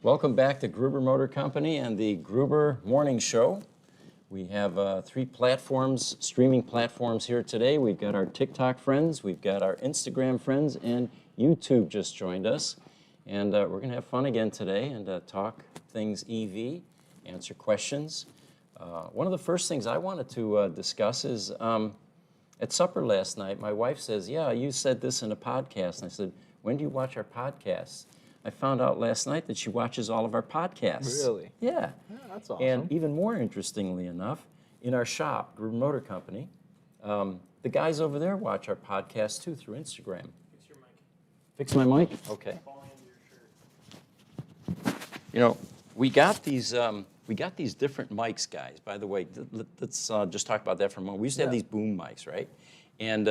Welcome back to Gruber Motor Company and the Gruber Morning Show. We have three platforms, streaming platforms here today. We've got our TikTok friends, we've got our Instagram friends, and YouTube just joined us. And we're going to have fun again today and talk things EV, answer questions. One of the first things I wanted to discuss is at supper last night, my wife says, yeah, you said this in a podcast. And I said, when do you watch our podcasts? I found out last night that she watches all of our podcasts. Really? Yeah. That's awesome. And even more interestingly enough, in our shop, Gruber Motor Company, the guys over there watch our podcast too through Instagram. Fix your mic. Fix my mic? Okay. Falling into your shirt. You know, we got these different mics, guys. By the way, let's just talk about that for a moment. We used to have these boom mics, right? And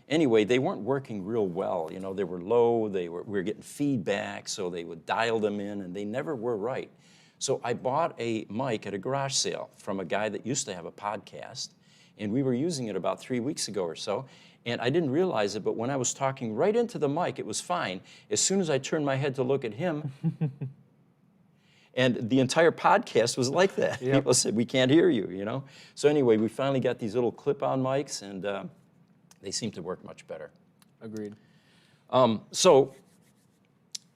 anyway, they weren't working real well. You know, they were low. We were getting feedback, so they would dial them in, and they never were right. So I bought a mic at a garage sale from a guy that used to have a podcast, and we were using it about 3 weeks ago or so. And I didn't realize it, but when I was talking right into the mic, it was fine. As soon as I turned my head to look at him, and the entire podcast was like that. Yep. People said, we can't hear you, you know? So anyway, we finally got these little clip-on mics, and they seem to work much better. Agreed. So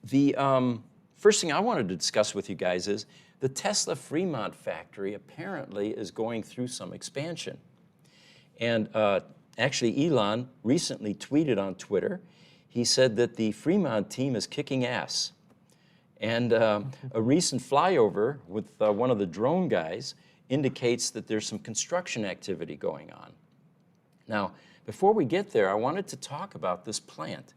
the first thing I wanted to discuss with you guys is the Tesla Fremont factory apparently is going through some expansion. And actually, Elon recently tweeted on Twitter, he said that the Fremont team is kicking ass. And a recent flyover with one of the drone guys indicates that there's some construction activity going on. Now, before we get there, I wanted to talk about this plant.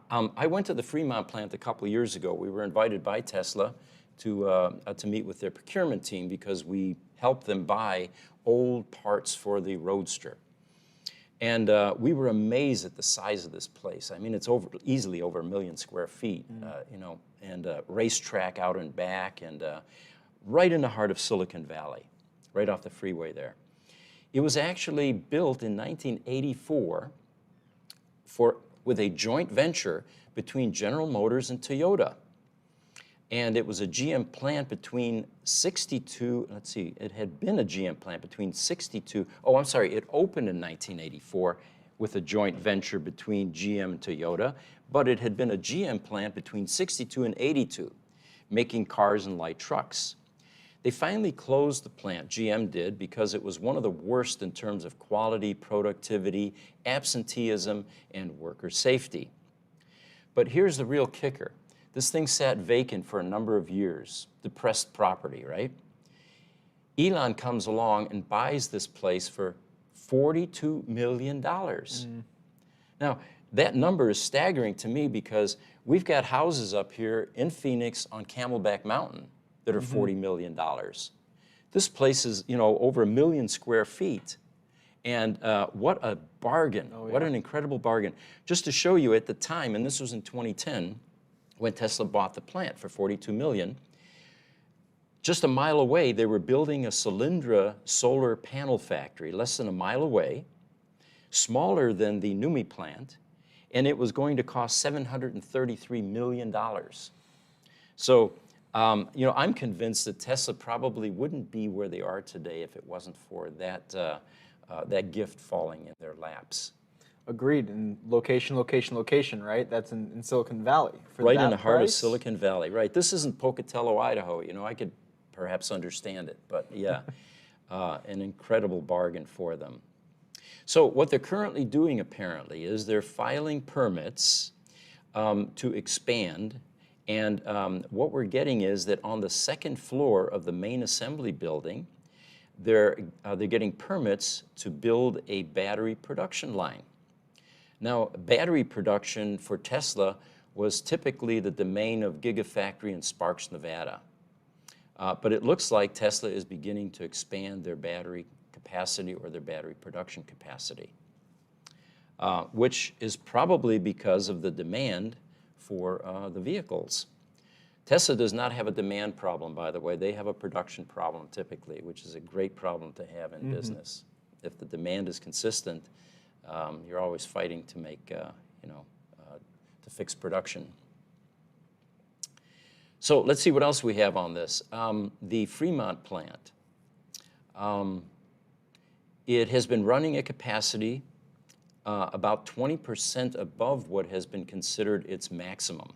I went to the Fremont plant a couple of years ago. We were invited by Tesla to meet with their procurement team because we helped them buy old parts for the Roadster. And we were amazed at the size of this place. I mean, it's easily over 1 million square feet, you know, and racetrack out and back, and right in the heart of Silicon Valley, right off the freeway there. It was actually built in 1984 with a joint venture between General Motors and Toyota. And it was a GM plant between 62, let's see, it had been a GM plant between 62, oh, I'm sorry, it opened in 1984 with a joint venture between GM and Toyota, but it had been a GM plant between 62 and 82, making cars and light trucks. They finally closed the plant, GM did, because it was one of the worst in terms of quality, productivity, absenteeism, and worker safety. But here's the real kicker. This thing sat vacant for a number of years, depressed property, right? Elon comes along and buys this place for $42 million. Now, that number is staggering to me because we've got houses up here in Phoenix on Camelback Mountain that are $40 million. This place is, you know, over 1 million square feet. And what a bargain. Oh, yeah. What an incredible bargain. Just to show you at the time, and this was in 2010, when Tesla bought the plant for $42 million, just a mile away, they were building a Solyndra solar panel factory, less than a mile away, smaller than the NUMMI plant, and it was going to cost $733 million. So, you know, I'm convinced that Tesla probably wouldn't be where they are today if it wasn't for that gift falling in their laps. Agreed. And location, right? That's in Silicon Valley. Right in the heart of Silicon Valley, right. This isn't Pocatello, Idaho. You know, I could perhaps understand it, but yeah, an incredible bargain for them. So what they're currently doing, apparently, is they're filing permits to expand. And what we're getting is that on the second floor of the main assembly building, they're getting permits to build a battery production line. Now, battery production for Tesla was typically the domain of Gigafactory in Sparks, Nevada. But it looks like Tesla is beginning to expand their battery capacity or their battery production capacity, which is probably because of the demand for the vehicles. Tesla does not have a demand problem, by the way. They have a production problem typically, which is a great problem to have in business. If the demand is consistent, you're always fighting to make, to fix production. So let's see what else we have on this. The Fremont plant. It has been running at capacity about 20% above what has been considered its maximum.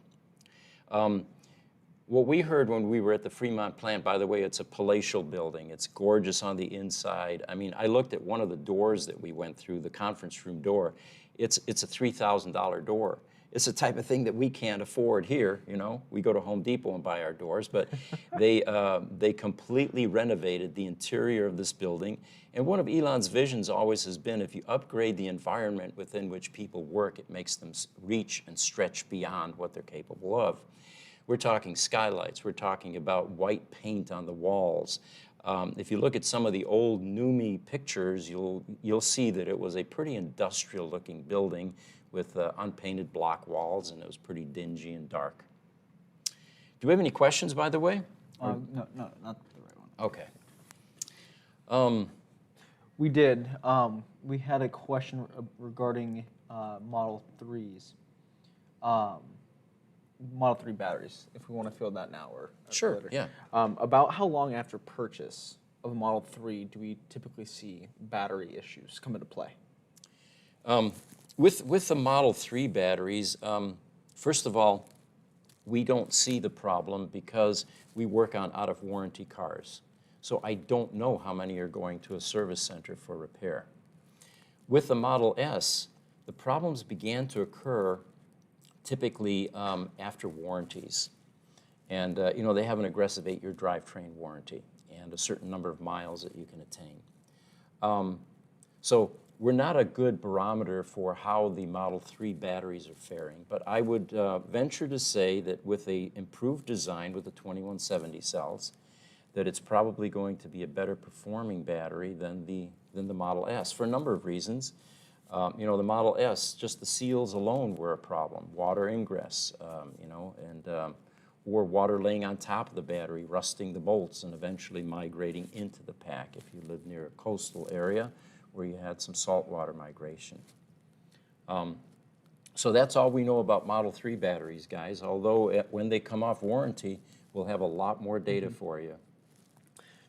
What we heard when we were at the Fremont plant, by the way, it's a palatial building. It's gorgeous on the inside. I mean, I looked at one of the doors that we went through, the conference room door. It's a $3,000 door. It's the type of thing that we can't afford here, you know. We go to Home Depot and buy our doors, but they completely renovated the interior of this building. And one of Elon's visions always has been, if you upgrade the environment within which people work, it makes them reach and stretch beyond what they're capable of. We're talking skylights. We're talking about white paint on the walls. If you look at some of the old NUMMI pictures, you'll see that it was a pretty industrial-looking building with unpainted block walls, and it was pretty dingy and dark. Do we have any questions, by the way? No, not the right one. Okay. We did. We had a question regarding Model 3s. Model 3 batteries, if we want to field that now or Sure, later. yeah. About how long after purchase of a Model 3 do we typically see battery issues come into play? With the Model 3 batteries, first of all, we don't see the problem because we work on out-of-warranty cars. So I don't know how many are going to a service center for repair. With the Model S, the problems began to occur typically after warranties. And you know, they have an aggressive 8-year drivetrain warranty and a certain number of miles that you can attain. So we're not a good barometer for how the Model 3 batteries are faring, but I would venture to say that with an improved design with the 2170 cells, that it's probably going to be a better performing battery than the Model S for a number of reasons. You know, the Model S, just the seals alone were a problem. Water ingress, you know, and or water laying on top of the battery, rusting the bolts, and eventually migrating into the pack if you live near a coastal area where you had some saltwater migration. So that's all we know about Model 3 batteries, guys, although when they come off warranty, we'll have a lot more data for you.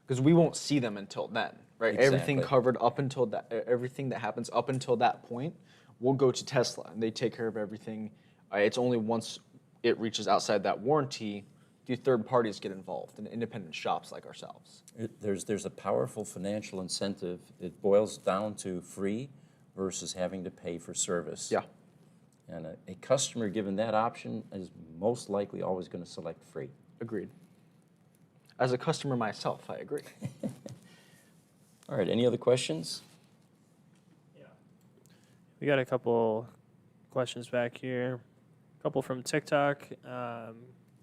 Because we won't see them until then, right? Exactly. Everything covered up until that, everything that happens up until that point, will go to Tesla, and they take care of everything. It's only once it reaches outside that warranty do third parties get involved, and independent shops like ourselves. There's a powerful financial incentive. It boils down to free versus having to pay for service. Yeah. And a customer given that option is most likely always going to select free. Agreed. As a customer myself, I agree. All right, any other questions? Yeah. We got a couple questions back here. A couple from TikTok.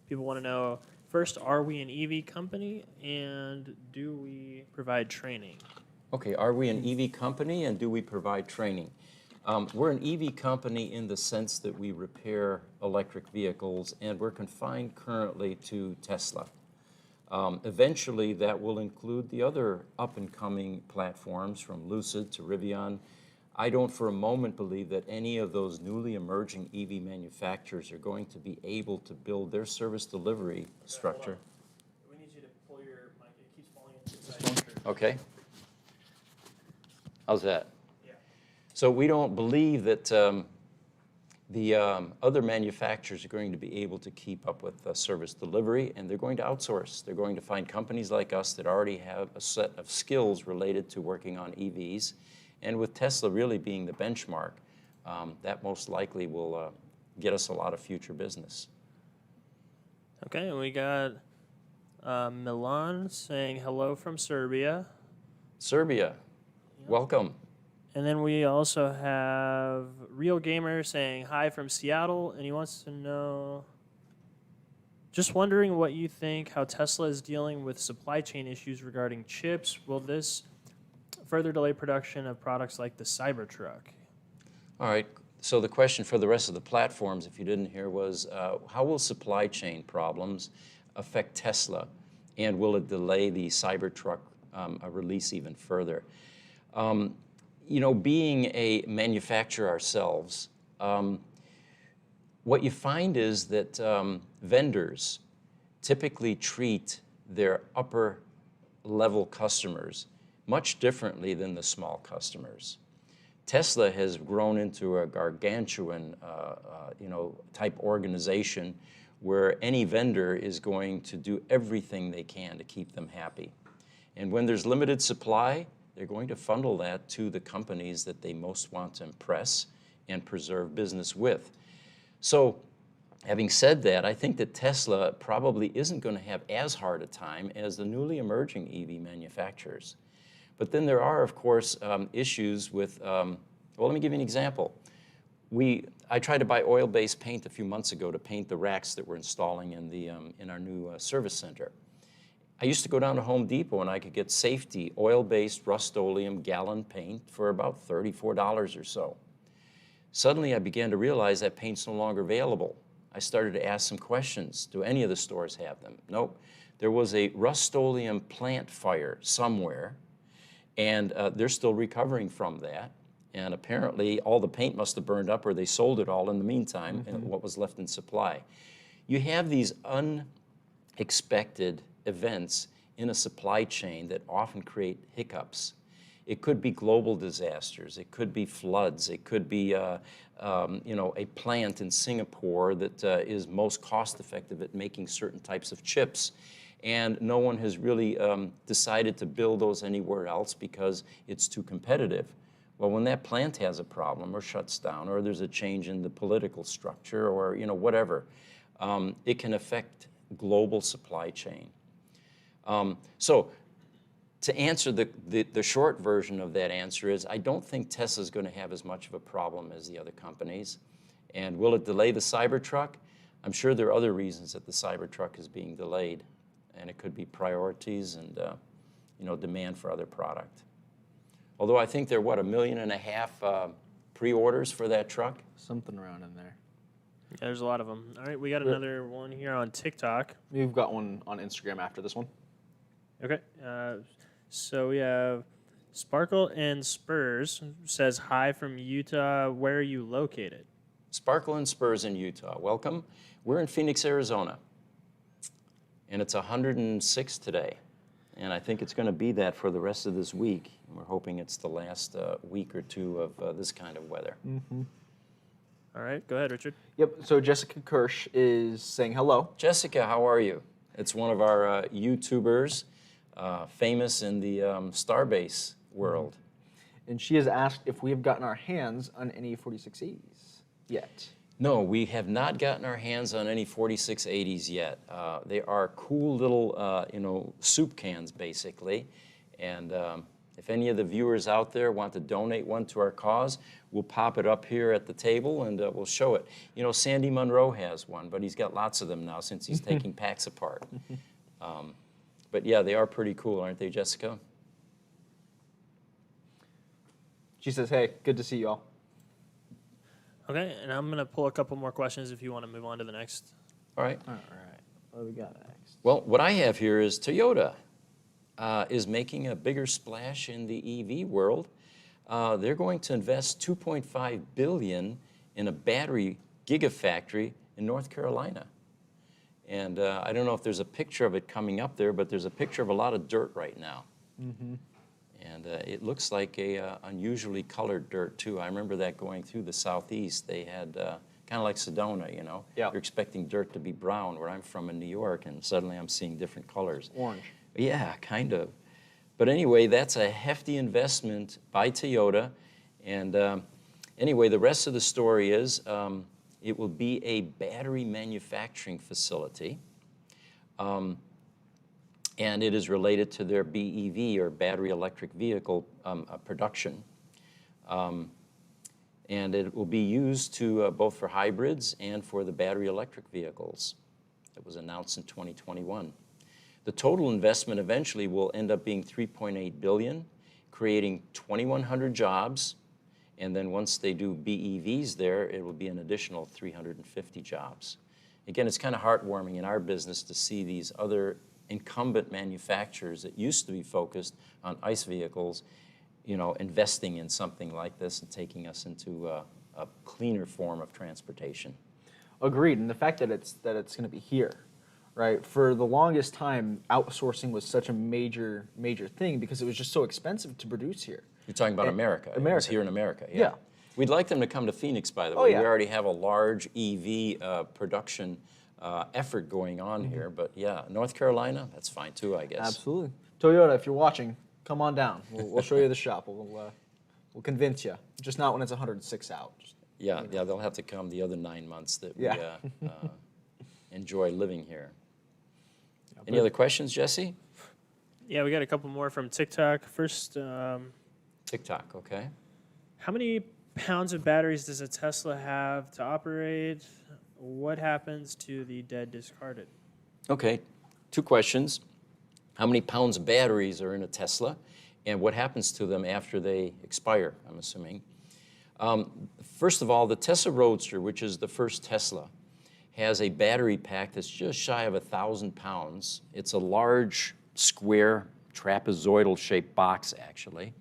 People want to know, first, are we an EV company, and do we provide training? Okay, are we an EV company, and do we provide training? We're an EV company in the sense that we repair electric vehicles, and we're confined currently to Tesla. Eventually, that will include the other up-and-coming platforms from Lucid to Rivian. I don't for a moment believe that any of those newly emerging EV manufacturers are going to be able to build their service delivery structure. We need you to pull your mic. It keeps falling into the side. Okay. How's that? Yeah. So we don't believe that the other manufacturers are going to be able to keep up with service delivery, and they're going to outsource. They're going to find companies like us that already have a set of skills related to working on EVs. And with Tesla really being the benchmark, that most likely will get us a lot of future business. Okay, and we got Milan saying hello from Serbia. Serbia, welcome. And then we also have Real Gamer saying hi from Seattle, and he wants to know, just wondering what you think, how Tesla is dealing with supply chain issues regarding chips. Will this further delay production of products like the Cybertruck? All right, so the question for the rest of the platforms, if you didn't hear, was how will supply chain problems affect Tesla, and will it delay the Cybertruck release even further? You know, being a manufacturer ourselves, what you find is that vendors typically treat their upper level customers much differently than the small customers. Tesla has grown into a gargantuan, type organization where any vendor is going to do everything they can to keep them happy. And when there's limited supply, they're going to funnel that to the companies that they most want to impress and preserve business with. So, having said that, I think that Tesla probably isn't going to have as hard a time as the newly emerging EV manufacturers. But then there are, of course, issues with, well, let me give you an example. I tried to buy oil-based paint a few months ago to paint the racks that we're installing in our new service center. I used to go down to Home Depot and I could get safety oil-based Rust-Oleum gallon paint for about $34 or so. Suddenly I began to realize that paint's no longer available. I started to ask some questions. Do any of the stores have them? Nope. There was a Rust-Oleum plant fire somewhere, and they're still recovering from that. And apparently all the paint must have burned up, or they sold it all in the meantime, and what was left in supply. You have these unexpected events in a supply chain that often create hiccups. It could be global disasters. It could be floods. It could be a plant in Singapore that is most cost-effective at making certain types of chips. And no one has really decided to build those anywhere else because it's too competitive. Well, when that plant has a problem or shuts down, or there's a change in the political structure, or whatever, it can affect global supply chain. So to answer the short version of that answer is, I don't think Tesla's going to have as much of a problem as the other companies. And will it delay the Cybertruck? I'm sure there are other reasons that the Cybertruck is being delayed. And it could be priorities and demand for other product. Although I think there are, 1.5 million pre-orders for that truck? Something around in there. Yeah, there's a lot of them. All right, we got another one here on TikTok. We've got one on Instagram after this one. Okay, so we have Sparkle and Spurs says, hi from Utah. Where are you located? Sparkle and Spurs in Utah. Welcome. We're in Phoenix, Arizona. And it's 106 today. And I think it's going to be that for the rest of this week. We're hoping it's the last week or two of this kind of weather. Mm-hmm. All right, go ahead, Richard. Yep, so Jessica Kirsch is saying hello. Jessica, how are you? It's one of our YouTubers, famous in the Starbase world. And she has asked if we have gotten our hands on any 4680s yet. No, we have not gotten our hands on any 4680s yet. They are cool little, soup cans, basically. And if any of the viewers out there want to donate one to our cause, we'll pop it up here at the table and we'll show it. Sandy Munro has one, but he's got lots of them now since he's taking packs apart. But yeah, they are pretty cool, aren't they, Jessica? She says, hey, good to see you all. Okay, and I'm going to pull a couple more questions if you want to move on to the next. All right. All right. What do we got next? Well, what I have here is Toyota is making a bigger splash in the EV world. They're going to invest $2.5 billion in a battery gigafactory in North Carolina. And I don't know if there's a picture of it coming up there, but there's a picture of a lot of dirt right now. Mm-hmm. And it looks like a unusually colored dirt, too. I remember that going through the southeast. They had kind of like Sedona, Yeah. You're expecting dirt to be brown, where I'm from in New York, and suddenly I'm seeing different colors. Orange. Yeah, kind of. But anyway, that's a hefty investment by Toyota. And anyway, the rest of the story is it will be a battery manufacturing facility. And it is related to their BEV, or battery electric vehicle production. And it will be used to both for hybrids and for the battery electric vehicles. It was announced in 2021. The total investment eventually will end up being $3.8 billion, creating 2,100 jobs. And then once they do BEVs there, it will be an additional 350 jobs. Again, it's kind of heartwarming in our business to see these other incumbent manufacturers that used to be focused on ICE vehicles, investing in something like this and taking us into a cleaner form of transportation. Agreed, and the fact that it's going to be here, right? For the longest time, outsourcing was such a major thing because it was just so expensive to produce here. You're talking about America. It was America. here in America, Yeah. We'd like them to come to Phoenix, by the Oh, way. yeah. We already have a large EV production effort going on here. But yeah, North Carolina, that's fine too, I guess. Absolutely. Toyota, if you're watching, come on down. We'll show you the shop. We'll convince you. Just not when it's 106 out. Just, Yeah, they'll have to come the other 9 months that Yeah. we enjoy living here. Any other questions, Jesse? Yeah, we got a couple more from TikTok. First, TikTok, okay. how many pounds of batteries does a Tesla have to operate? What happens to the dead discarded? Okay, 2 questions. How many pounds of batteries are in a Tesla, and what happens to them after they expire, I'm assuming. First of all, the Tesla Roadster, which is the first Tesla, has a battery pack that's just shy of 1,000 pounds. It's a large, square, trapezoidal-shaped box, actually,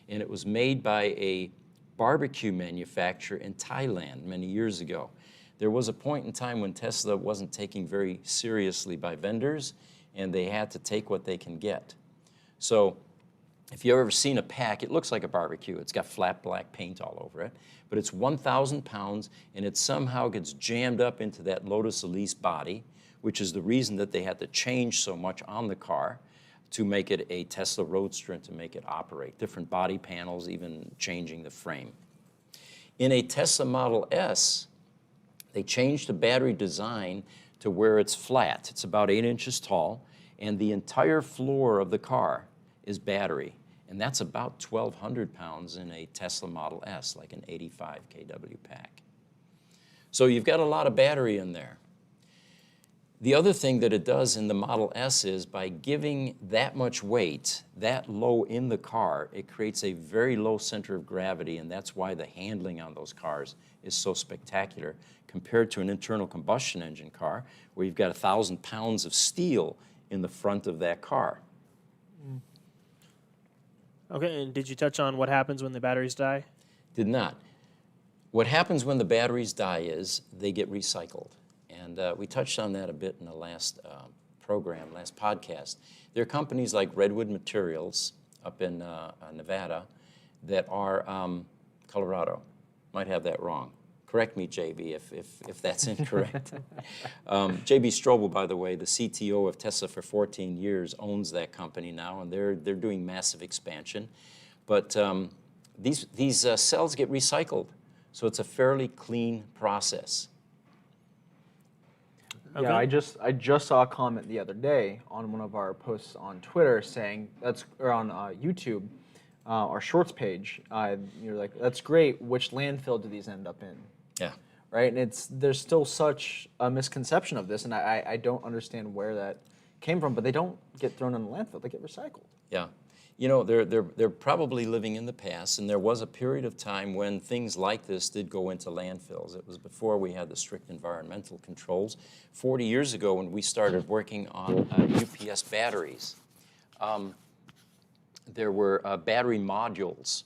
and it was made by a barbecue manufacturer in Thailand many years ago. There was a point in time when Tesla wasn't taken very seriously by vendors, and they had to take what they can get. So if you've ever seen a pack, it looks like a barbecue. It's got flat black paint all over it, but it's 1,000 pounds, and it somehow gets jammed up into that Lotus Elise body, which is the reason that they had to change so much on the car to make it a Tesla Roadster and to make it operate. Different body panels, even changing the frame. In a Tesla Model S, they changed the battery design to where it's flat. It's about 8 inches tall, and the entire floor of the car is battery. And that's about 1,200 pounds in a Tesla Model S, like an 85 kW pack. So you've got a lot of battery in there. The other thing that it does in the Model S is by giving that much weight, that low in the car, it creates a very low center of gravity, and that's why the handling on those cars is so spectacular compared to an internal combustion engine car where you've got 1,000 pounds of steel in the front of that car. Okay, and did you touch on what happens when the batteries die? Did not. What happens when the batteries die is they get recycled. And we touched on that a bit in the last program, last podcast. There are companies like Redwood Materials up in Nevada that are Colorado. Might have that wrong. Correct me, JB, if that's incorrect. JB Strobel, by the way, the CTO of Tesla for 14 years, owns that company now, and they're doing massive expansion. But these cells get recycled, so it's a fairly clean process. Okay. Yeah, I just saw a comment the other day on one of our posts on Twitter saying or on YouTube, our shorts page. You're like, that's great. Which landfill do these end up in? Yeah. Right, and there's still such a misconception of this, and I don't understand where that came from. But they don't get thrown in the landfill; they get recycled. Yeah. You know, they're probably living in the past, and there was a period of time when things like this did go into landfills. It was before we had the strict environmental controls. 40 years ago, when we started working on UPS batteries, there were battery modules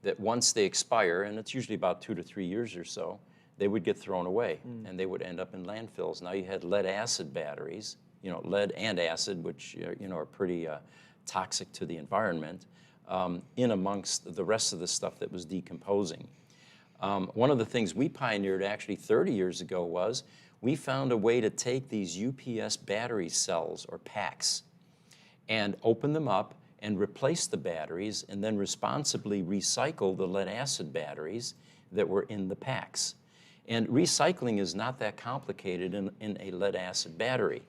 that once they expire, and it's usually about 2 to 3 years or so, they would get thrown away, and they would end up in landfills. Now you had lead-acid batteries, you know, lead and acid, which are pretty toxic to the environment, in amongst the rest of the stuff that was decomposing. One of the things we pioneered actually 30 years ago was we found a way to take these UPS battery cells or packs and open them up and replace the batteries and then responsibly recycle the lead-acid batteries that were in the packs. And recycling is not that complicated in a lead-acid battery.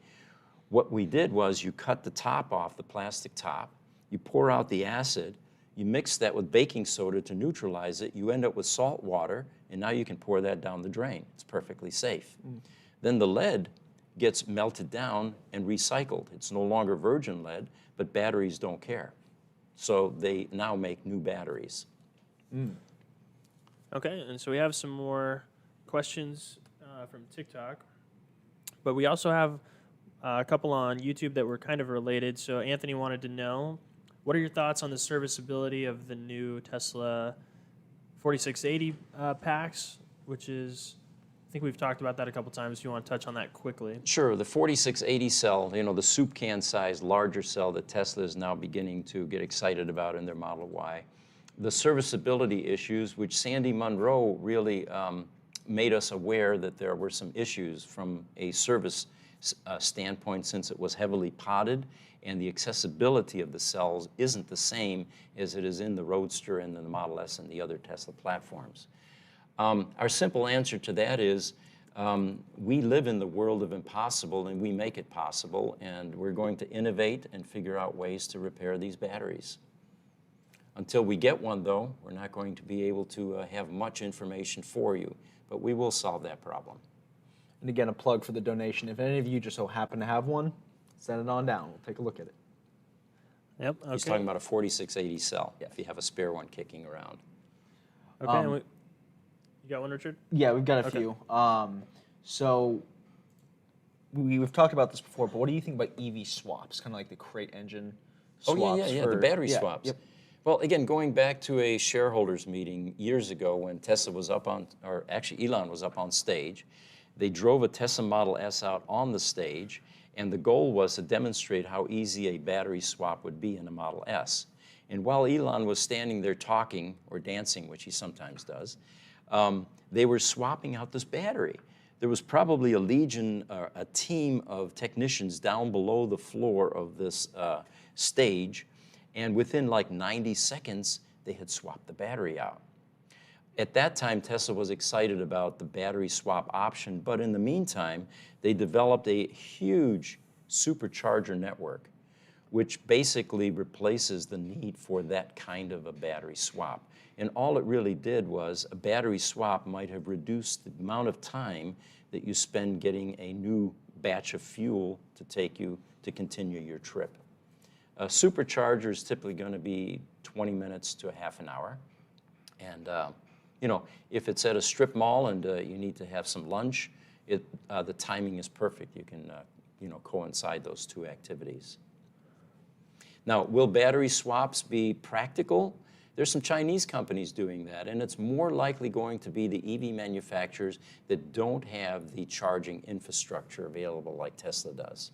What we did was you cut the top off, the plastic top, you pour out the acid, you mix that with baking soda to neutralize it, you end up with salt water, and now you can pour that down the drain. It's perfectly safe. Then the lead gets melted down and recycled. It's no longer virgin lead, but batteries don't care. So they now make new batteries. Okay, and so we have some more questions from TikTok, but we also have a couple on YouTube that were kind of related. So Anthony wanted to know, what are your thoughts on the serviceability of the new Tesla 4680 packs, which is I think we've talked about that a couple times. If you want to touch on that quickly. Sure, the 4680 cell, the soup can size, larger cell that Tesla is now beginning to get excited about in their Model Y. The serviceability issues, which Sandy Munro really made us aware that there were some issues from a service standpoint, since it was heavily podded and the accessibility of the cells isn't the same as it is in the Roadster and in the Model S and the other Tesla platforms. Our simple answer to that is we live in the world of impossible and we make it possible, and we're going to innovate and figure out ways to repair these batteries. Until we get one, though, we're not going to be able to have much information for you, but we will solve that problem. And again, a plug for the donation. If any of you just so happen to have one, send it on down. We'll take a look at it. Yep. Okay. He's talking about a 4680 cell, if you have a spare one kicking around. Okay. And you got one, Richard? Yeah, we've got a Okay. few. So we've talked about this before, but what do you think about EV swaps? Kind of like the crate engine swaps. The battery yeah, swaps. Yep. Well, again, going back to a shareholders meeting years ago when Tesla was up on, or actually Elon was up on stage, they drove a Tesla Model S out on the stage, and the goal was to demonstrate how easy a battery swap would be in a Model S. And while Elon was standing there talking or dancing, which he sometimes does, they were swapping out this battery. There was probably a legion, a team of technicians down below the floor of this stage, and within like 90 seconds, they had swapped the battery out. At that time, Tesla was excited about the battery swap option, but in the meantime, they developed a huge supercharger network, which basically replaces the need for that kind of a battery swap. And all it really did was a battery swap might have reduced the amount of time that you spend getting a new batch of fuel to take you to continue your trip. A supercharger is typically going to be 20 minutes to a half an hour. And if it's at a strip mall and you need to have some lunch, the timing is perfect. You can coincide those two activities. Now, will battery swaps be practical? There's some Chinese companies doing that, and it's more likely going to be the EV manufacturers that don't have the charging infrastructure available like Tesla does.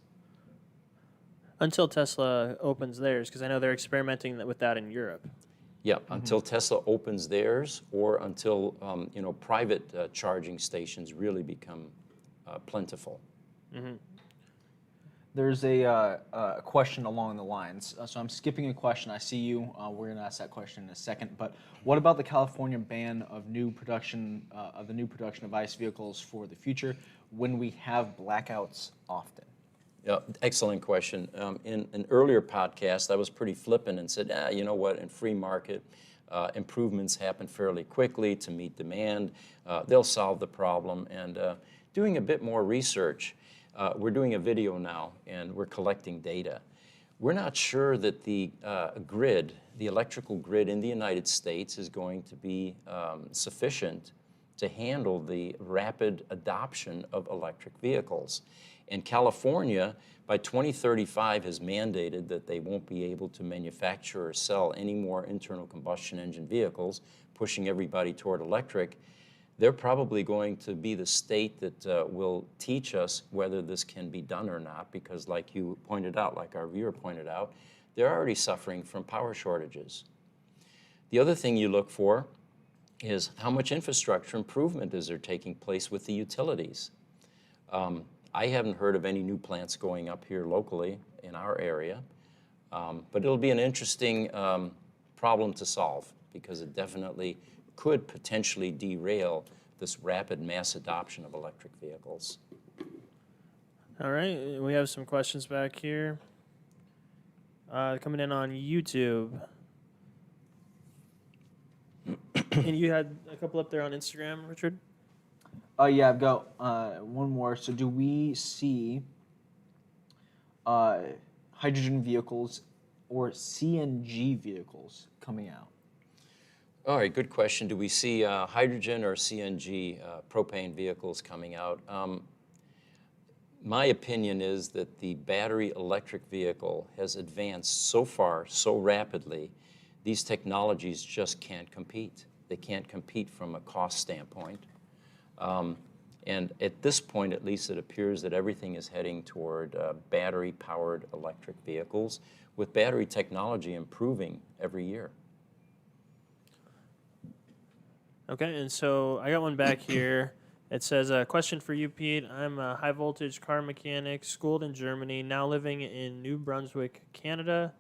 Until Tesla opens theirs, because I know they're experimenting with that in Europe. Yeah, until Tesla opens theirs, or until private charging stations really become plentiful. There's a question along the lines. So I'm skipping a question. I see you. We're going to ask that question in a second. But what about the California ban of the new production of ICE vehicles for the future when we have blackouts often? Yeah, excellent question. In an earlier podcast, I was pretty flippant and said, you know what, in free market, improvements happen fairly quickly to meet demand. They'll solve the problem. And doing a bit more research, we're doing a video now, and we're collecting data. We're not sure that the grid, the electrical grid in the United States is going to be sufficient to handle the rapid adoption of electric vehicles. And California, by 2035, has mandated that they won't be able to manufacture or sell any more internal combustion engine vehicles, pushing everybody toward electric. They're probably going to be the state that will teach us whether this can be done or not, because like you pointed out, like our viewer pointed out, they're already suffering from power shortages. The other thing you look for is how much infrastructure improvement is there taking place with the utilities. I haven't heard of any new plants going up here locally in our area, but it'll be an interesting problem to solve, because it definitely could potentially derail this rapid mass adoption of electric vehicles. All right, we have some questions back here. Coming in on YouTube. And you had a couple up there on Instagram, Richard? Yeah, I've got one more. So do we see hydrogen vehicles or CNG vehicles coming out? All right, good question. Do we see hydrogen or CNG propane vehicles coming out? My opinion is that the battery electric vehicle has advanced so far, so rapidly, these technologies just can't compete. They can't compete from a cost standpoint. And at this point, at least, it appears that everything is heading toward battery-powered electric vehicles, with battery technology improving every year. Okay, and so I got one back here. It says, a question for you, Pete. I'm a high-voltage car mechanic, schooled in Germany, now living in New Brunswick, Canada.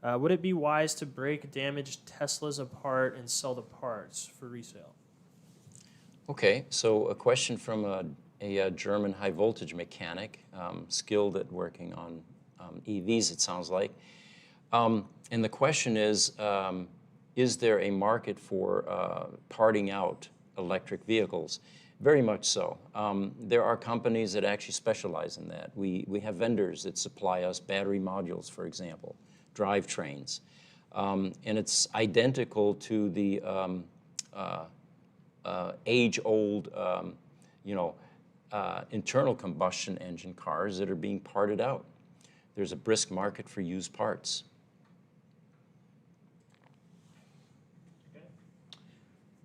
Would it be wise to break damaged Teslas apart and sell the parts for resale? Okay, so a question from a German high-voltage mechanic, skilled at working on EVs, it sounds like. And the question is there a market for parting out electric vehicles? Very much so. There are companies that actually specialize in that. We have vendors that supply us battery modules, for example, drivetrains. And it's identical to the age-old, internal combustion engine cars that are being parted out. There's a brisk market for used parts.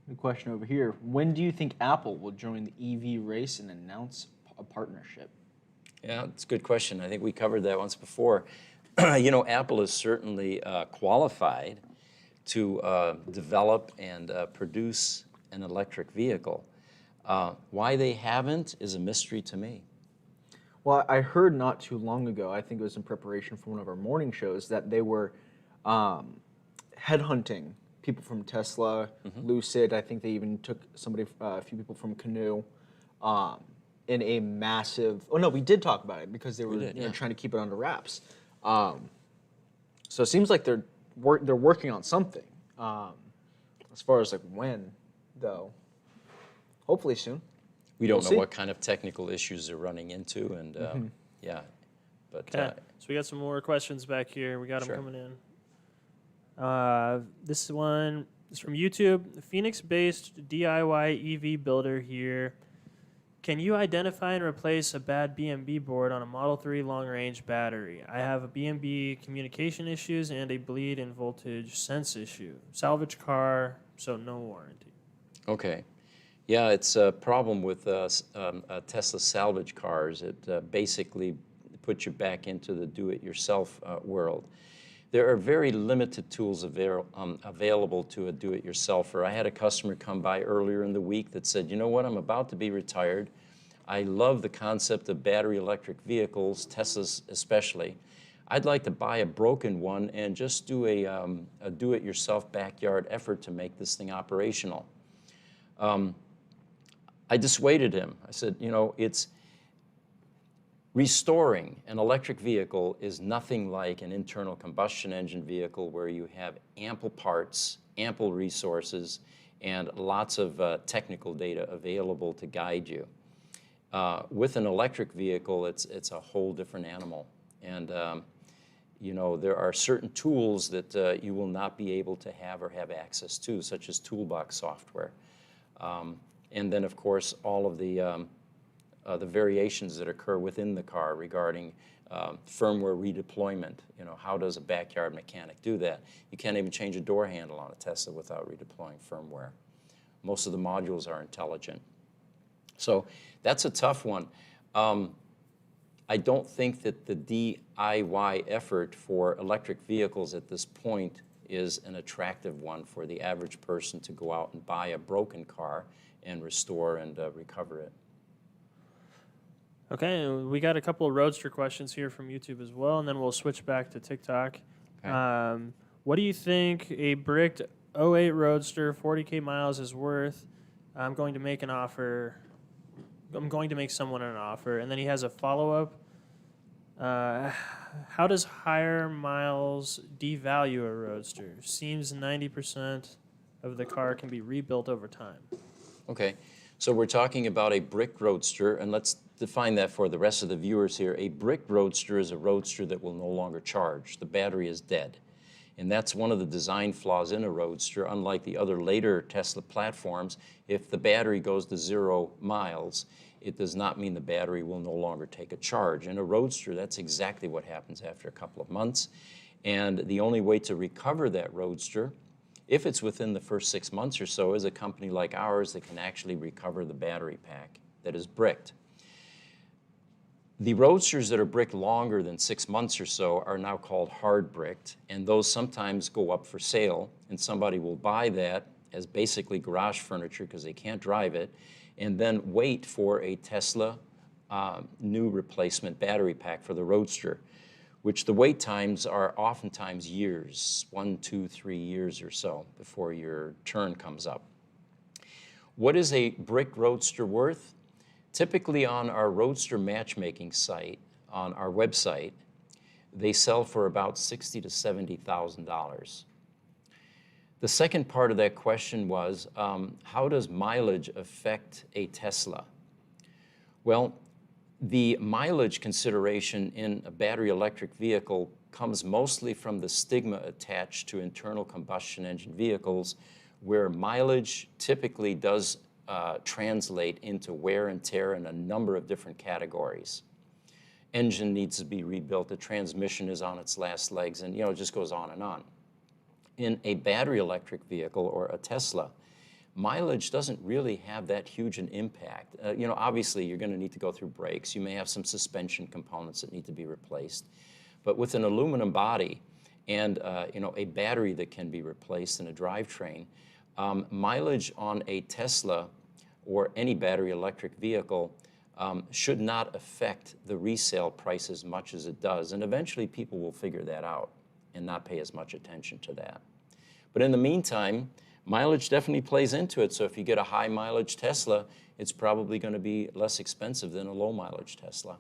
The question over here, when do you think Apple will join the EV race and announce a partnership? Yeah, it's a good question. I think we covered that once before. Apple is certainly qualified to develop and produce an electric vehicle. Why they haven't is a mystery to me. Well, I heard not too long ago, I think it was in preparation for one of our morning shows, that they were headhunting people from Tesla, Lucid. I think they even took a few people from Canoe, in a massive. Oh no, we did talk about it because they were trying to keep it under wraps. So it seems like they're working on something. As far as like when, though, hopefully soon. We don't know see. what kind of technical issues they're running into, and yeah. But Okay, so we got some more questions back here. We got them Sure. coming in. This one is from YouTube. Phoenix-based DIY EV builder here. Can you identify and replace a bad BMB board on a Model 3 long-range battery? I have a BMB communication issues and a bleed in voltage sense issue. Salvage car, so no warranty. Okay. Yeah, it's a problem with Tesla salvage cars. It basically puts you back into the do-it-yourself world. There are very limited tools available to a do-it-yourselfer. I had a customer come by earlier in the week that said, you know what, I'm about to be retired. I love the concept of battery electric vehicles, Teslas especially. I'd like to buy a broken one and just do a do-it-yourself backyard effort to make this thing operational. I dissuaded him. I said, it's restoring an electric vehicle is nothing like an internal combustion engine vehicle where you have ample parts, ample resources, and lots of technical data available to guide you. With an electric vehicle, it's a whole different animal. And there are certain tools that you will not be able to have or have access to, such as toolbox software. And then, of course, all of the variations that occur within the car regarding firmware redeployment. How does a backyard mechanic do that? You can't even change a door handle on a Tesla without redeploying firmware. Most of the modules are intelligent. So that's a tough one. I don't think that the DIY effort for electric vehicles at this point is an attractive one for the average person to go out and buy a broken car and restore and recover it. Okay, and we got a couple of Roadster questions here from YouTube as well, and then we'll switch back to TikTok. Okay. What do you think a bricked 08 Roadster, 40K miles is worth? I'm going to make an offer. I'm going to make someone an offer. And then he has a follow-up. How does higher miles devalue a Roadster? Seems 90% of the car can be rebuilt over time. Okay, so we're talking about a brick Roadster, and let's define that for the rest of the viewers here. A brick Roadster is a Roadster that will no longer charge. The battery is dead. And that's one of the design flaws in a Roadster. Unlike the other later Tesla platforms, if the battery goes to 0 miles, it does not mean the battery will no longer take a charge. In a Roadster, that's exactly what happens after a couple of months. And the only way to recover that Roadster, if it's within the first 6 months or so, is a company like ours that can actually recover the battery pack that is bricked. The Roadsters that are bricked longer than 6 months or so are now called hard bricked, and those sometimes go up for sale, and somebody will buy that as basically garage furniture because they can't drive it, and then wait for a Tesla new replacement battery pack for the Roadster, which the wait times are oftentimes years, 1, 2, 3 years or so before your turn comes up. What is a brick Roadster worth? Typically on our Roadster matchmaking site, on our website, they sell for about $60,000 to $70,000. The second part of that question was, how does mileage affect a Tesla? Well, the mileage consideration in a battery electric vehicle comes mostly from the stigma attached to internal combustion engine vehicles, where mileage typically does translate into wear and tear in a number of different categories. Engine needs to be rebuilt, the transmission is on its last legs, and it just goes on and on. In a battery electric vehicle or a Tesla, mileage doesn't really have that huge an impact. Obviously you're going to need to go through brakes. You may have some suspension components that need to be replaced. But with an aluminum body and a battery that can be replaced in a drivetrain, mileage on a Tesla or any battery electric vehicle should not affect the resale price as much as it does. And eventually people will figure that out and not pay as much attention to that. But in the meantime, mileage definitely plays into it. So if you get a high mileage Tesla, it's probably going to be less expensive than a low mileage Tesla.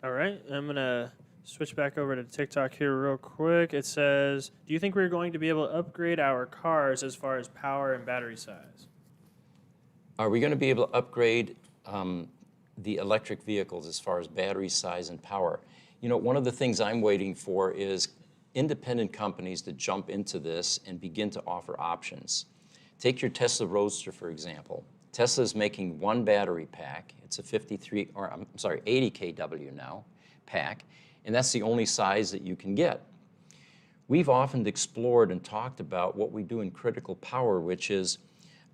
All right, I'm going to switch back over to TikTok here real quick. It says, do you think we're going to be able to upgrade our cars as far as power and battery size? Are we going to be able to upgrade the electric vehicles as far as battery size and power? One of the things I'm waiting for is independent companies to jump into this and begin to offer options. Take your Tesla Roadster, for example. Tesla is making one battery pack. It's a 80 kW now pack, and that's the only size that you can get. We've often explored and talked about what we do in critical power, which is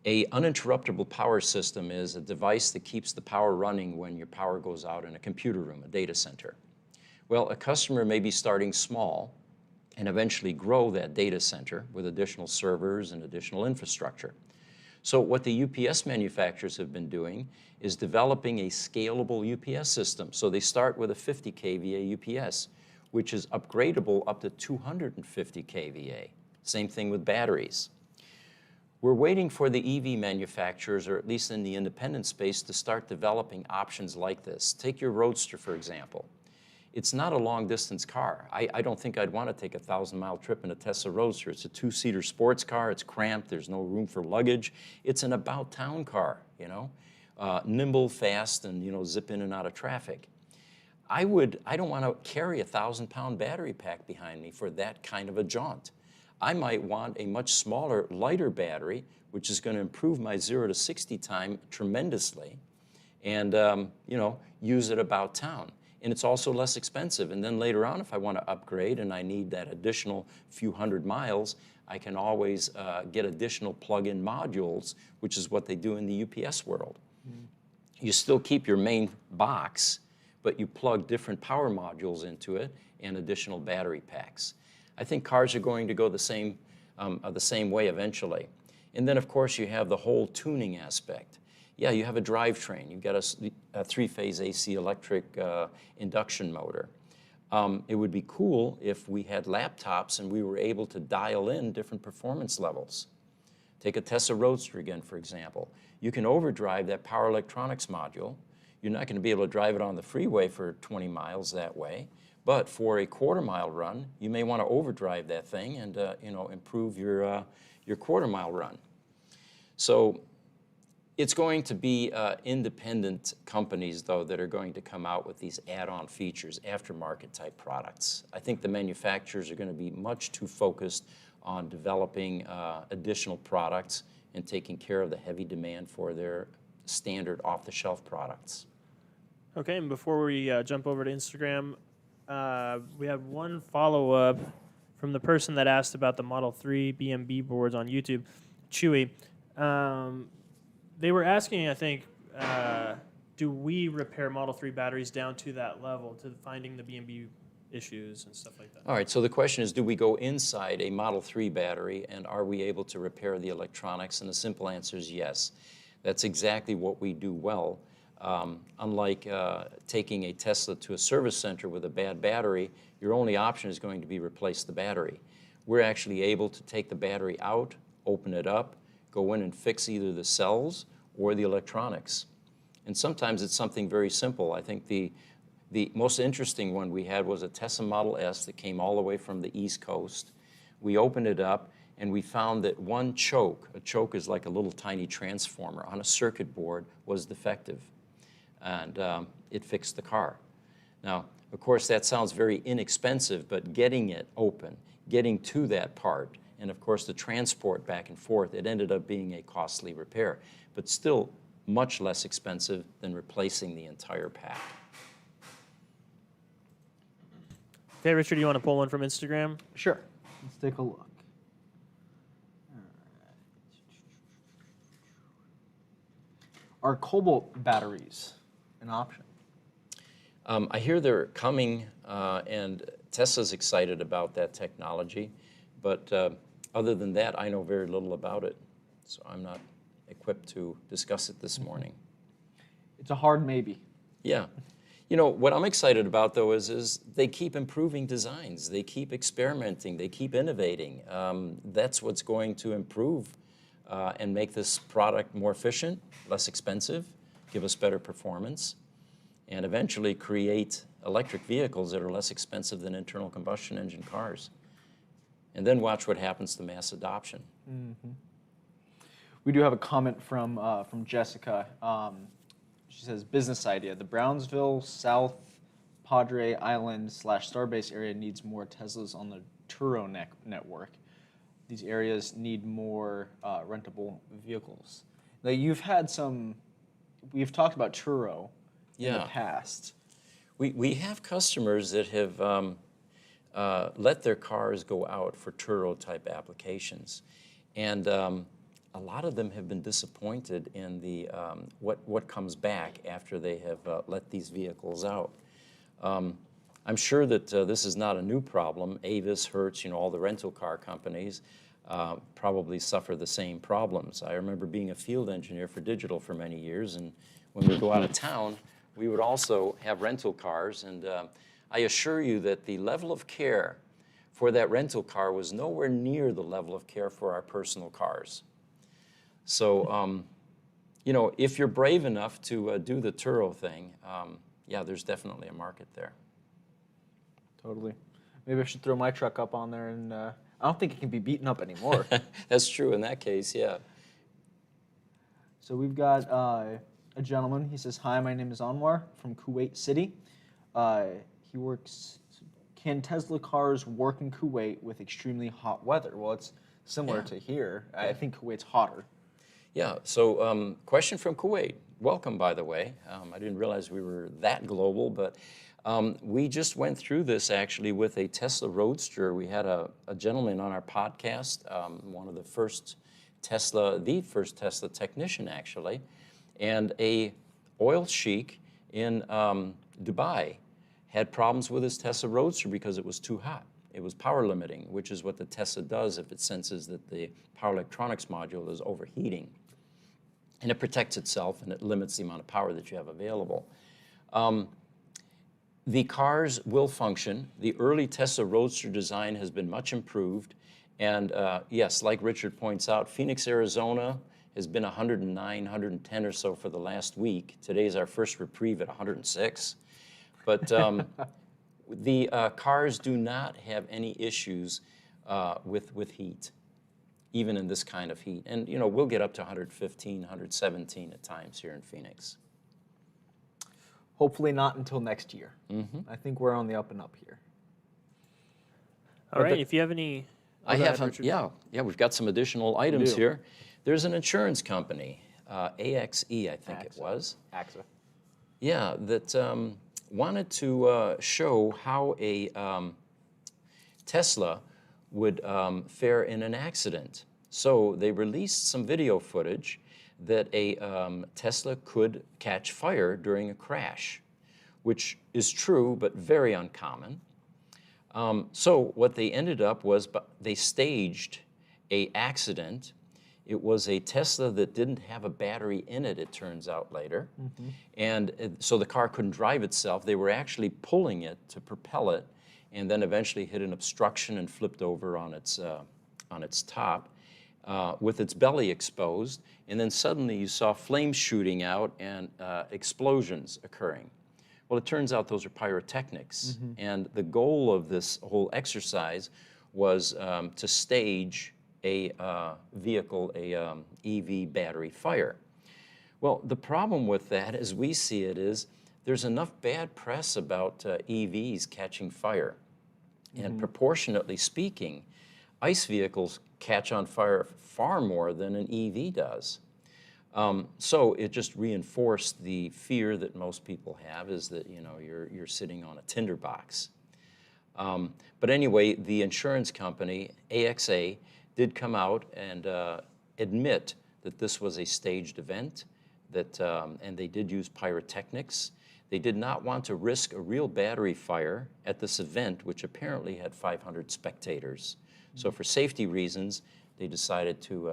an uninterruptible power system is a device that keeps the power running when your power goes out in a computer room, a data center. Well, a customer may be starting small and eventually grow that data center with additional servers and additional infrastructure. So what the UPS manufacturers have been doing is developing a scalable UPS system. So they start with a 50 kVA UPS, which is upgradable up to 250 kVA. Same thing with batteries. We're waiting for the EV manufacturers, or at least in the independent space, to start developing options like this. Take your Roadster, for example. It's not a long-distance car. I don't think I'd want to take a 1,000-mile trip in a Tesla Roadster. It's a two-seater sports car. It's cramped. There's no room for luggage. It's an about-town car, nimble, fast, and zip in and out of traffic. I don't want to carry a 1,000-pound battery pack behind me for that kind of a jaunt. I might want a much smaller, lighter battery, which is going to improve my 0 to 60 time tremendously, and use it about town. And it's also less expensive. And then later on, if I want to upgrade and I need that additional few hundred miles, I can always get additional plug-in modules, which is what they do in the UPS world. Mm. You still keep your main box, but you plug different power modules into it and additional battery packs. I think cars are going to go the same way eventually. And then, of course, you have the whole tuning aspect. Yeah, you have a drivetrain. You've got a three-phase AC electric induction motor. It would be cool if we had laptops and we were able to dial in different performance levels. Take a Tesla Roadster again, for example. You can overdrive that power electronics module. You're not going to be able to drive it on the freeway for 20 miles that way. But for a quarter-mile run, you may want to overdrive that thing and improve your quarter-mile run. So it's going to be independent companies, though, that are going to come out with these add-on features, aftermarket type products. I think the manufacturers are going to be much too focused on developing additional products and taking care of the heavy demand for their standard off-the-shelf products. Okay, and before we jump over to Instagram, we have one follow-up from the person that asked about the Model 3 BMB boards on YouTube, Chewy. they were asking, I think, do we repair Model 3 batteries down to that level, to finding the B&B issues and stuff like that? All right, so the question is, do we go inside a Model 3 battery and are we able to repair the electronics? And the simple answer is yes. That's exactly what we do well. Unlike taking a Tesla to a service center with a bad battery, your only option is going to be replace the battery. We're actually able to take the battery out, open it up, go in and fix either the cells or the electronics. And sometimes it's something very simple. I think the most interesting one we had was a Tesla Model S that came all the way from the East Coast. We opened it up and we found that one choke, a choke is like a little tiny transformer on a circuit board, was defective. And it fixed the car. Now, of course, that sounds very inexpensive, but getting it open, getting to that part, and of course the transport back and forth, it ended up being a costly repair, but still much less expensive than replacing the entire pack. Okay, Richard, you want to pull one from Instagram? Sure. Let's take a look. All right. Are cobalt batteries an option? I hear they're coming, and Tesla's excited about that technology, but other than that, I know very little about it, so I'm not equipped to discuss it this morning. It's a hard maybe. Yeah. You know, what I'm excited about, though, is they keep improving designs. They keep experimenting. They keep innovating. That's what's going to improve and make this product more efficient, less expensive, give us better performance, and eventually create electric vehicles that are less expensive than internal combustion engine cars. And then watch what happens to mass adoption. Mm-hmm. We do have a comment from Jessica. She says, business idea. The Brownsville, South Padre Island / Starbase area needs more Teslas on the Turo network. These areas need more rentable vehicles. Now, you've had some, we've talked about Turo in the past. We have customers that have let their cars go out for Turo-type applications. And a lot of them have been disappointed in the what comes back after they have let these vehicles out. I'm sure that this is not a new problem. Avis, Hertz, all the rental car companies probably suffer the same problems. I remember being a field engineer for Digital for many years, and when we go out of town, we would also have rental cars, and I assure you that the level of care for that rental car was nowhere near the level of care for our personal cars. So, if you're brave enough to do the Turo thing, yeah, there's definitely a market there. Totally. Maybe I should throw my truck up on there, and I don't think it can be beaten up anymore. That's true in that case, yeah. So we've got a gentleman. He says, hi, my name is Anwar from Kuwait City. He works, can Tesla cars work in Kuwait with extremely hot weather? Well, it's similar to here. I think Kuwait's hotter. Yeah, so question from Kuwait. Welcome, by the way. I didn't realize we were that global, but we just went through this actually with a Tesla Roadster. We had a gentleman on our podcast, one of the first the first Tesla technician actually, and a oil sheik in Dubai had problems with his Tesla Roadster because it was too hot. It was power limiting, which is what the Tesla does if it senses that the power electronics module is overheating. And it protects itself and it limits the amount of power that you have available. The cars will function. The early Tesla Roadster design has been much improved. And yes, like Richard points out, Phoenix, Arizona has been 109, 110 or so for the last week. Today's our first reprieve at 106. But the cars do not have any issues with heat, even in this kind of heat. And, we'll get up to 115, 117 at times here in Phoenix. Hopefully not until next year. Mm-hmm. I think we're on the up and up here. All right, if you have any... we've got some additional items here. There's an insurance company, AXE, I think it was. AXA. Yeah, that wanted to show how a Tesla would fare in an accident. So they released some video footage that a Tesla could catch fire during a crash, which is true but very uncommon. So what they ended up was they staged a accident. It was a Tesla that didn't have a battery in it, it turns out later. And so the car couldn't drive itself. They were actually pulling it to propel it, and then eventually hit an obstruction and flipped over on its top with its belly exposed. And then suddenly you saw flames shooting out and explosions occurring. Well, it turns out those are pyrotechnics. And the goal of this whole exercise was to stage a vehicle, a EV battery fire. Well, the problem with that, as we see it, is there's enough bad press about EVs catching fire. And proportionately speaking, ICE vehicles catch on fire far more than an EV does. So it just reinforced the fear that most people have, is that you're sitting on a tinderbox. But anyway, the insurance company, AXA, did come out and admit that this was a staged event, and they did use pyrotechnics. They did not want to risk a real battery fire at this event, which apparently had 500 spectators. So for safety reasons, they decided to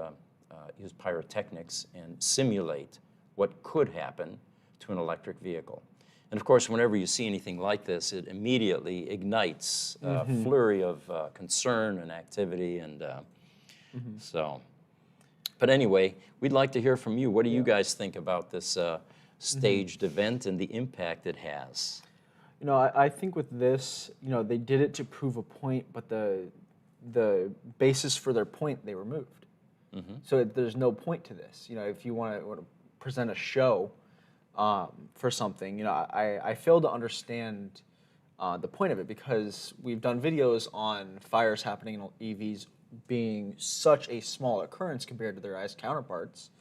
use pyrotechnics and simulate what could happen to an electric vehicle. And of course, whenever you see anything like this, it immediately ignites a flurry of concern and activity. And so, but anyway, we'd like to hear from you. What do you guys think about this staged event and the impact it has? I think with this, they did it to prove a point, but the basis for their point they removed. So there's no point to this. If you want to present a show for something, I fail to understand the point of it, because we've done videos on fires happening in EVs being such a small occurrence compared to their ICE counterparts.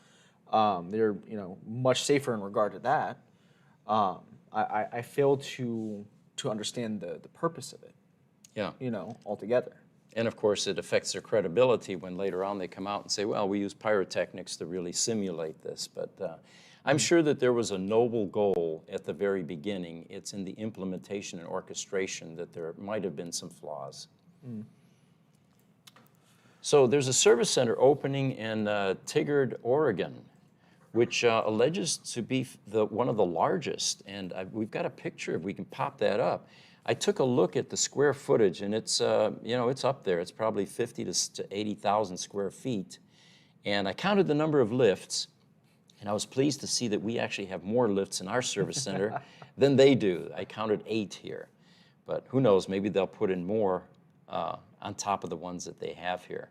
They're much safer in regard to that. I fail to understand the purpose of it. Yeah. Altogether. And of course, it affects their credibility when later on they come out and say, well, we use pyrotechnics to really simulate this. But I'm sure that there was a noble goal at the very beginning. It's in the implementation and orchestration that there might have been some flaws. So there's a service center opening in Tigard, Oregon, which alleges to be one of the largest. And we've got a picture, if we can pop that up. I took a look at the square footage, and it's it's up there. It's probably 50 to 80,000 square feet. And I counted the number of lifts, and I was pleased to see that we actually have more lifts in our service center than they do. I counted 8 here. But who knows, maybe they'll put in more on top of the ones that they have here.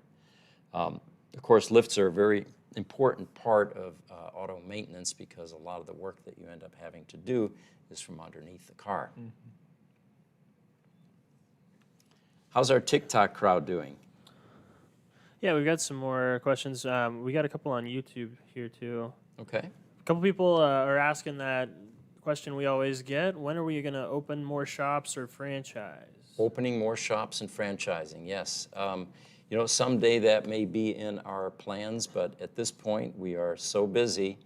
Of course, lifts are a very important part of auto maintenance, because a lot of the work that you end up having to do is from underneath the car. How's our TikTok crowd doing? Yeah, we've got some more questions. We got a couple on YouTube here too. Okay. A couple people are asking that question we always get: when are we going to open more shops or franchise? Opening more shops and franchising, yes. Someday that may be in our plans, but at this point we are so busy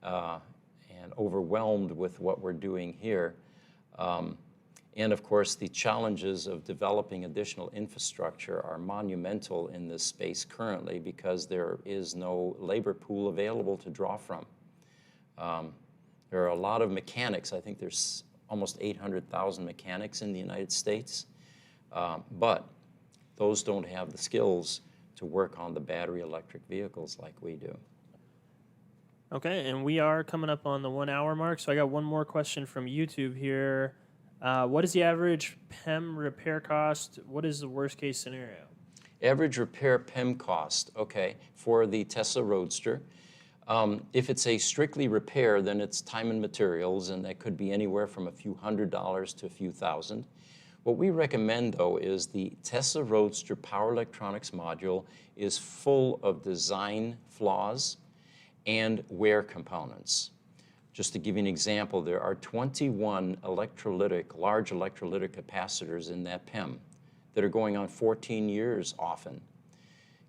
and overwhelmed with what we're doing here. And of course, the challenges of developing additional infrastructure are monumental in this space currently, because there is no labor pool available to draw from. There are a lot of mechanics. I think there's almost 800,000 mechanics in the United States, but those don't have the skills to work on the battery electric vehicles like we do. Okay, and we are coming up on the 1 hour mark, so I got one more question from YouTube here. What is the average PEM repair cost? What is the worst case scenario? Average repair PEM cost, okay, for the Tesla Roadster. If it's a strictly repair, then it's time and materials, and that could be anywhere from a few $100s to a few thousand. What we recommend, though, is the Tesla Roadster power electronics module is full of design flaws and wear components. Just to give you an example, there are 21 large electrolytic capacitors in that PEM that are going on 14 years often.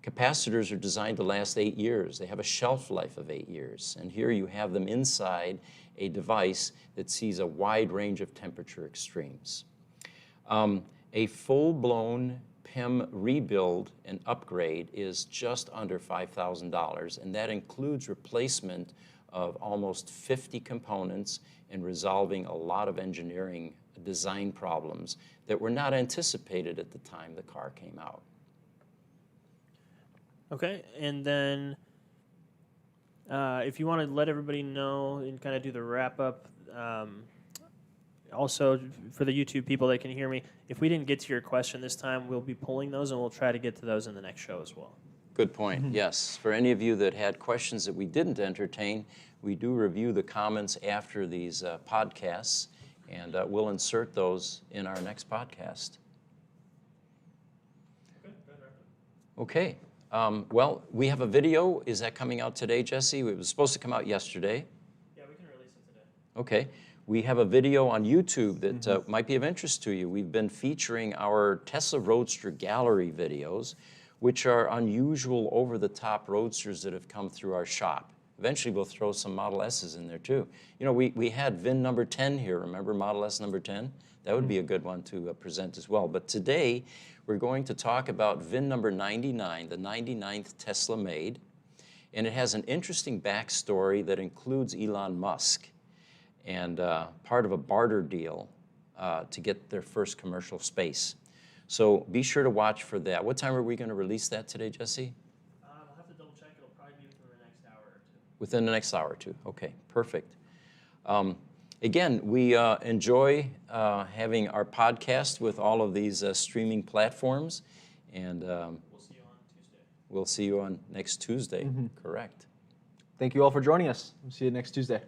Capacitors are designed to last 8 years. They have a shelf life of 8 years. And here you have them inside a device that sees a wide range of temperature extremes. A full-blown PIM rebuild and upgrade is just under $5,000, and that includes replacement of almost 50 components and resolving a lot of engineering design problems that were not anticipated at the time the car came out. Okay, and then if you want to let everybody know and kind of do the wrap up, also for the YouTube people that can hear me, if we didn't get to your question this time, we'll be pulling those and we'll try to get to those in the next show as well. Good point, yes. For any of you that had questions that we didn't entertain, we do review the comments after these podcasts, and we'll insert those in our next podcast. Okay. Well, we have a video. Is that coming out today, Jesse? It was supposed to come out yesterday. Yeah, we can release it today. Okay. We have a video on YouTube that might be of interest to you. We've been featuring our Tesla Roadster gallery videos, which are unusual over-the-top Roadsters that have come through our shop. Eventually, we'll throw some Model S's in there, too. You know, we had VIN number 10 here, remember Model S number 10? That would be a good one to present as well. But today, we're going to talk about VIN number 99, the 99th Tesla made. And it has an interesting backstory that includes Elon Musk and part of a barter deal to get their first commercial space. So be sure to watch for that. What time are we going to release that today, Jesse? I'll have to double check. It'll probably be within the next hour or two. Within the next hour or two. Okay, perfect. Again, we enjoy having our podcast with all of these streaming platforms. And We'll see you on Tuesday. we'll see you on next Tuesday. Correct. Thank you all for joining us. We'll see you next Tuesday.